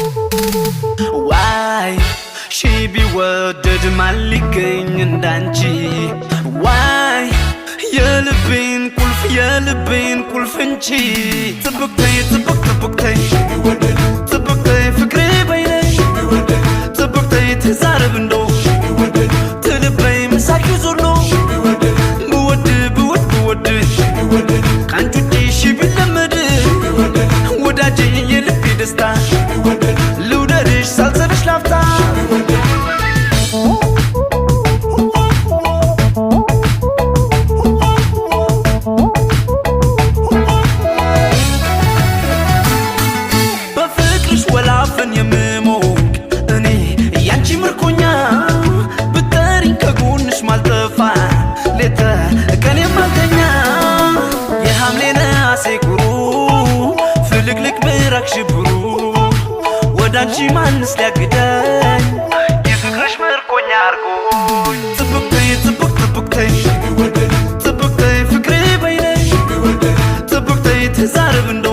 Why she be worded maligኝ እንዳንቺ Why የልቤን ቁልፍ እንቺ ጥብቅተይ ጥብቅተይ ፍቅሬ በይነሽ ጥብቅተይ ተዛረብ እንዶ ትልበይ ምሳኪ ዞር ነው ብወድ ካንቺ ዲሽ ቢለመድ ወዳጄ የልቤ ደስታ ልውደድሽ ሳልሰለሽ ላፍታ በፍቅርሽ ወላፈን የምሞቅ እኔ ያንቺ ምርኮኛ ብትጠሪኝ ከጎንሽ ማልጠፋ ሌተ ቀን የማልተኛ የሐምሌ ነሐሴ ኩሩ ፍልቅልቅ ብራቅ ሽብሩ ወዳንቺ ማንስ ሊያግደኝ የፍቅርሽ ምርኮኛ አርጎኝ ጥብቅተይ ፍቅሬ በይነሽ ጥብቅተይ ተዛረብ እንዶ